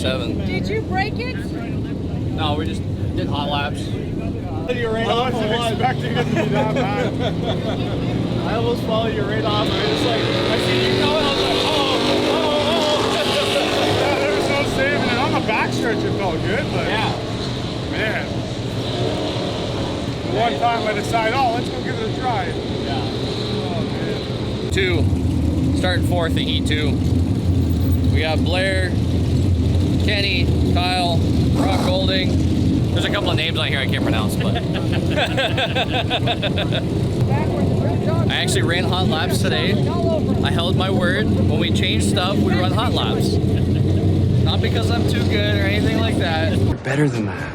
7. Did you break it? No, we just did hot laps. You're right off. I wasn't expecting it to be that bad. I almost followed you right off. I was like, I see you going. I was like, yeah, there was no saving it. On the backstretch, it felt good, but Yeah. man. One time I decided, oh, let's go give it a try. Yeah. Oh, man. 2. Starting 4th at E2. We got Blair, Kenny, Kyle, Rock Golding. There's a couple of names on here I can't pronounce, but I actually ran hot laps today. I held my word. When we change stuff, we run hot laps. Not because I'm too good or anything like that. We're better than that.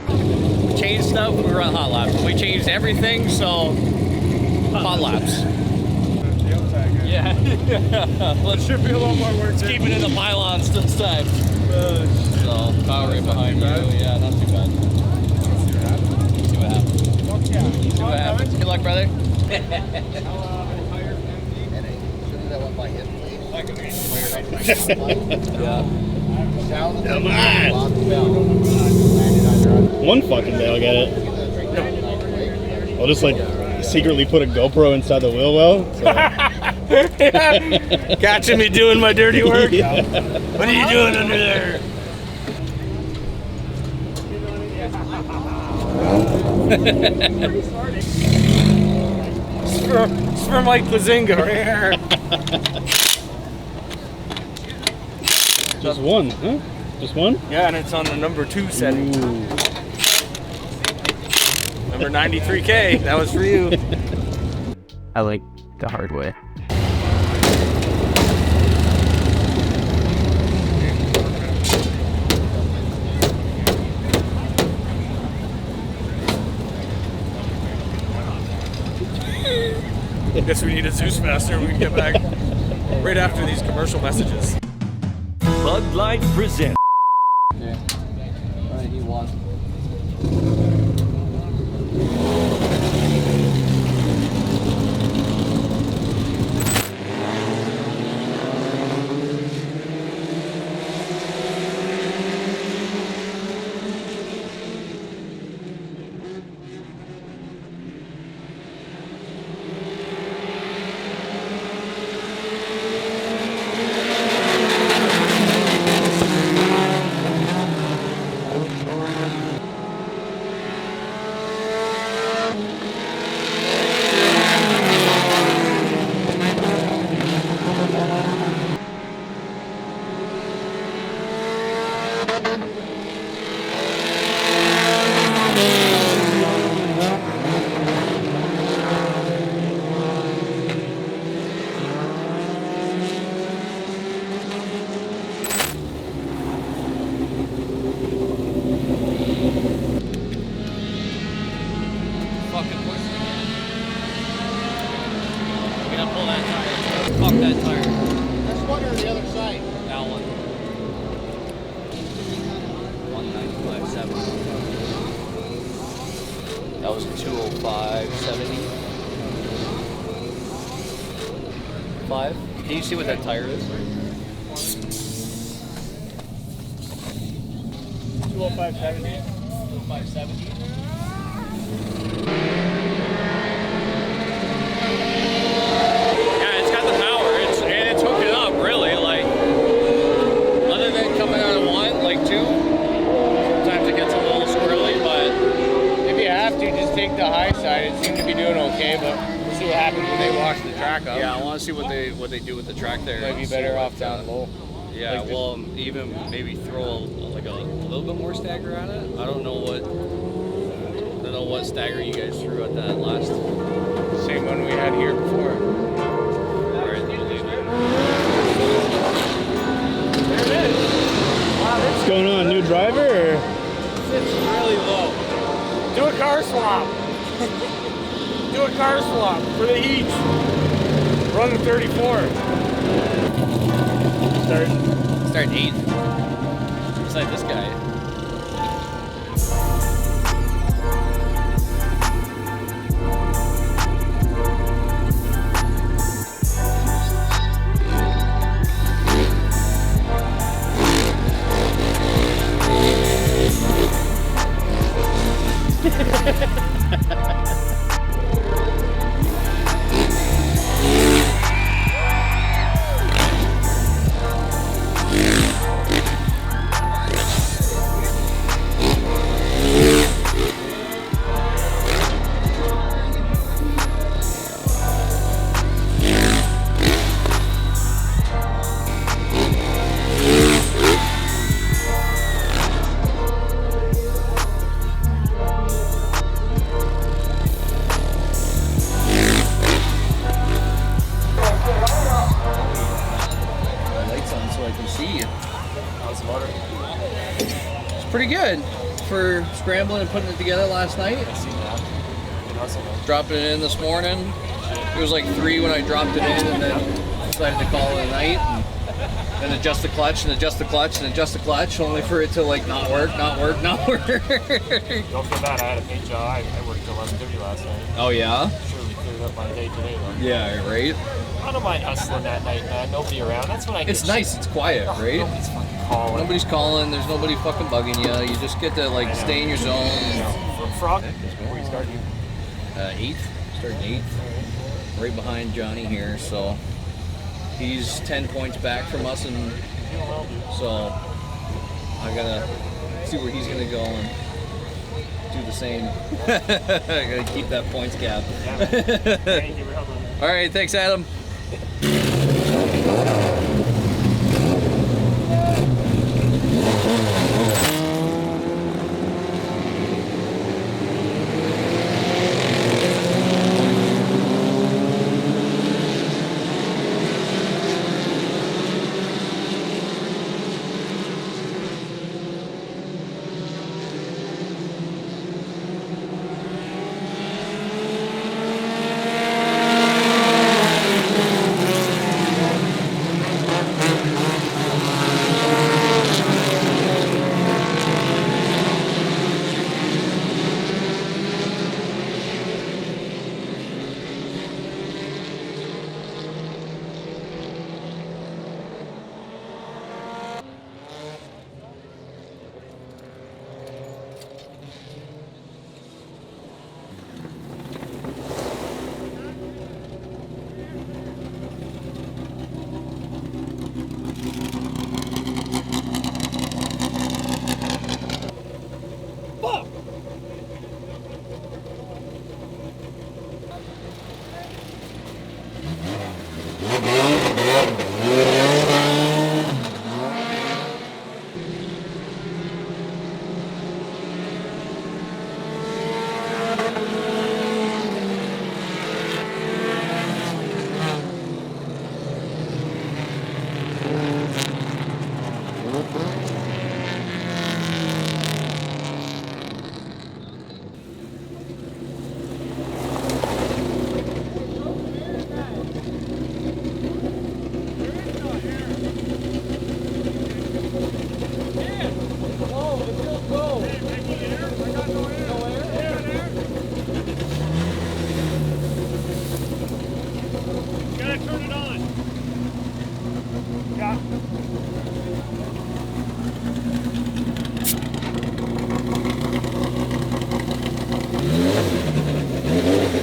Change stuff, we run hot laps. We changed everything, so hot laps. Yeah. Let's should be a little more work. Keep it in the pylons this time. So, Kyle right behind you. Yeah, not too bad. See what happens. See what happens. Good luck, brother. Come on. One fucking day I'll get it. I'll just like secretly put a GoPro inside the wheel well. So. Catching me doing my dirty work. Yeah. What are you doing under there? It's for Mike Lazinga right here. Just one, huh? Just one? Yeah, and it's on the number 2 setting. Ooh. Number 93K. That was for you. I like the hard way. I guess we need a Zeus Master. We can get back right after these commercial messages. Bud Light presents. Yeah. Alright, he won. Fuck that tire. That's one or the other side. That one. 195.7. That was 205.70. 5. Can you see what that tire is? 205.70. 205.70. The high side, it seemed to be doing okay, but we'll see what happens when they wash the track up. Yeah, I want to see what they do with the track there. Might be better off down low. Yeah, like well, even maybe throw a little bit more stagger at it. I don't know what stagger you guys threw at that last. Same one we had here before. What's going on? New driver? Or? It's really low. Do a car swap. Do a car swap for the heat. Run the 34. Starting 8th. Beside this guy. good for scrambling and putting it together last night. I seen that. Good hustle, man. Dropping it in this morning. It was like 3 when I dropped it in, and then decided to call it a night. And adjust the clutch and adjust the clutch and adjust the clutch, only for it to like not work. Don't feel bad. I had a paint job. I worked till 11:30 last night. Oh yeah? Sure, we cleared up my day today though. Yeah, right. I don't mind hustling that night, man. Nobody around. That's when I get It's nice. It's quiet, right? Nobody's fucking calling. Nobody's calling. There's nobody fucking bugging you. You just get to like stay in your zone. Frog? Where are you starting? 8th, starting 8th, right behind Johnny here. So he's 10 points back from us, and so I gotta see where he's gonna go and do the same. I gotta keep that points gap. Thank you for helping. All right, thanks, Adam.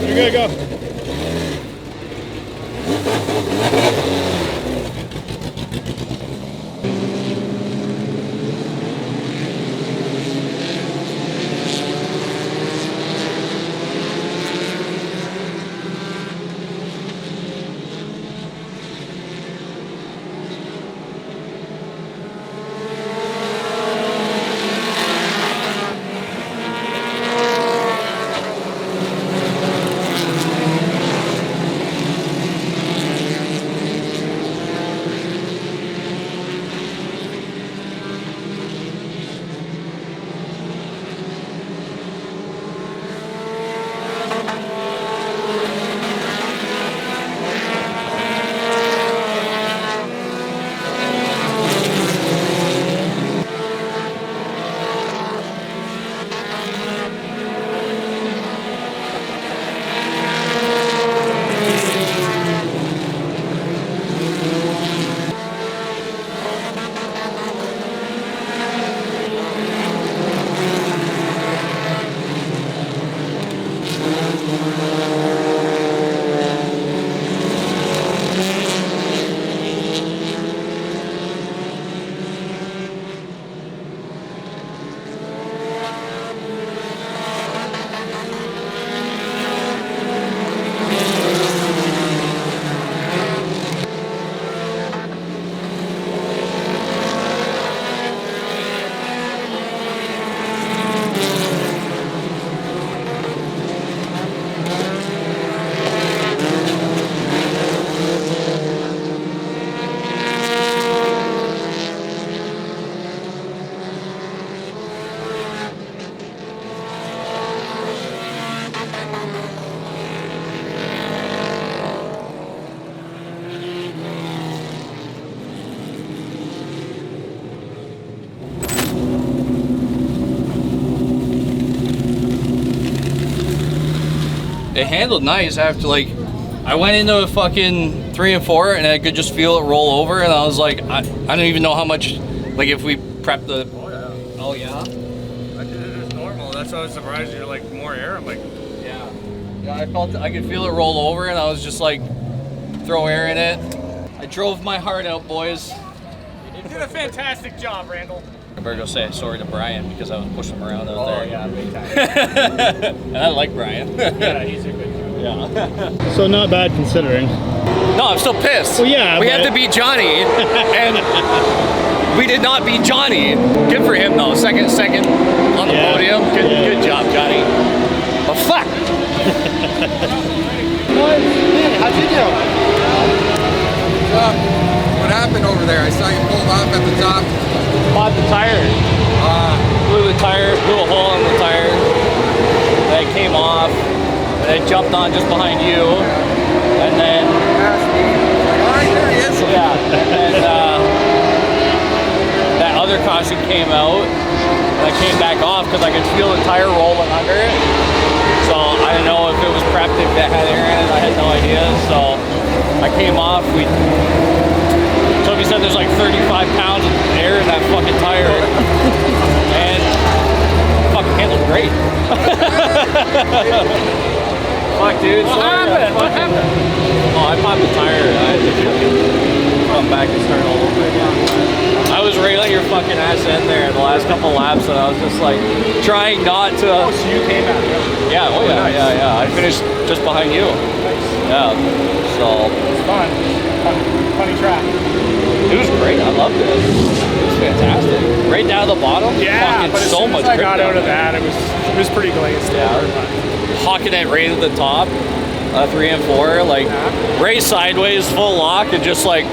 You're good, go. it handled nice after like I went into a fucking 3 and 4 and I could just feel it roll over and I was like I don't even know how much like if we prep the oh yeah I did it as normal. That's why I was surprised you're like more air. I'm like, yeah I could feel it roll over and I was just like throw air in it. I drove my heart out, boys. you did a fantastic job, Randall. I better go say sorry to Brian because I was pushing him around out there. Yeah, big time. And I like Brian. Yeah, he's a good dude. Yeah. So not bad considering. No, I'm still pissed. Well, yeah, we but- had to beat Johnny, and we did not beat Johnny. Good for him though. Second on the podium. Good job, Johnny. But fuck. How'd you do? What happened over there? I saw you pulled off at the top. Bought the tire. Blew the tire. Blew a hole in the tire. Then it came off. And it jumped on just behind you. And then. All right, there he is. Yeah. And that other caution came out. And I came back off because I could feel the tire rolling under it. So I didn't know if it was prepped, if it had air in it. I had no idea. So I came off. Toby said there's like 35 pounds of air in that fucking tire. And it fucking handled great. Fuck, dude. What happened? What happened? Oh, I popped the tire. I had to fucking come back and start all over again. I was railing your fucking ass in there the last couple laps, and I was just like trying not to. Oh, so you came out. Yeah, oh yeah, nice. yeah. I finished just behind you. Yeah, so It's fun. Funny track. it was great. I loved it. It was fantastic. Right down to the bottom. Yeah, fucking but as so soon much as I grip got down out of there. that, it was pretty glazed. Yeah. Hawking it right at the top, 3 and 4, like right sideways, full lock, and just like,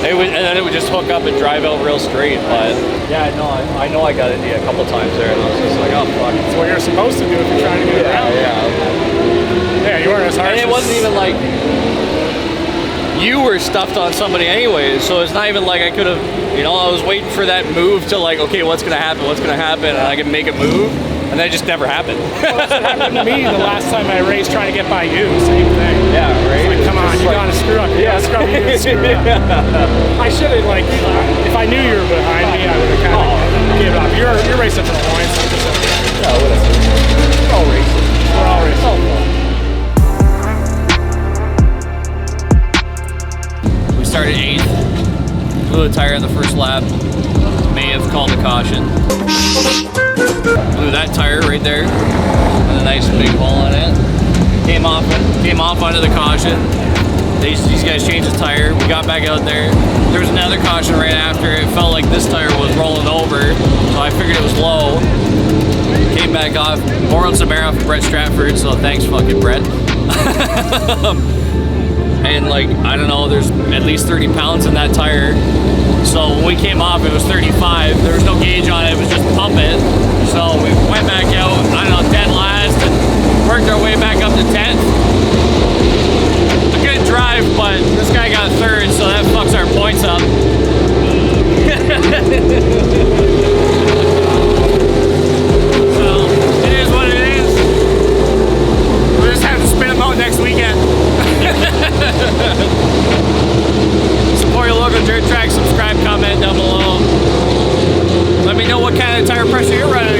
and then it would just hook up and drive out real straight. But yeah, no, I know I got into you a couple times there, and I was just like, oh fuck. That's what you're supposed to do if you're trying to get around. Yeah, you weren't as hard. And it wasn't even like you were stuffed on somebody anyway, so it's not even like I could have, I was waiting for that move to like, okay, what's gonna happen, and I can make a move. And that just never happened. Well, that's what happened to me the last time I raced trying to get by you. Same thing. Yeah, right? Like, come on, you gotta screw up. You gotta screw up. You gotta screw up. I should have, like, if I knew you were behind me, I would have kind of given up. You're racing for the points. I'm just Yeah, whatever. We're all racing. We're all racing. We started 8th. Blew a tire on the first lap. May have called a caution. Blew that tire right there with a nice big hole in it. Came off onto the caution. These guys changed the tire. We got back out there. There was another caution right after. It felt like this tire was rolling over, so I figured it was low. Came back off. Borrowed some air off of Brett Stratford, so thanks fucking Brett. And like, I don't know, there's at least 30 pounds in that tire. So when we came off, it was 35. There was no gauge on it, it was just pump it. So we went back out, I don't know, dead last, and worked our way back up to 10th. A good drive, but this guy got 3rd, so that fucks our points up. So, it is what it is. We'll just have to spin them out next weekend. Support your local dirt track, subscribe, comment down below. Let me know what kind of tire pressure you're running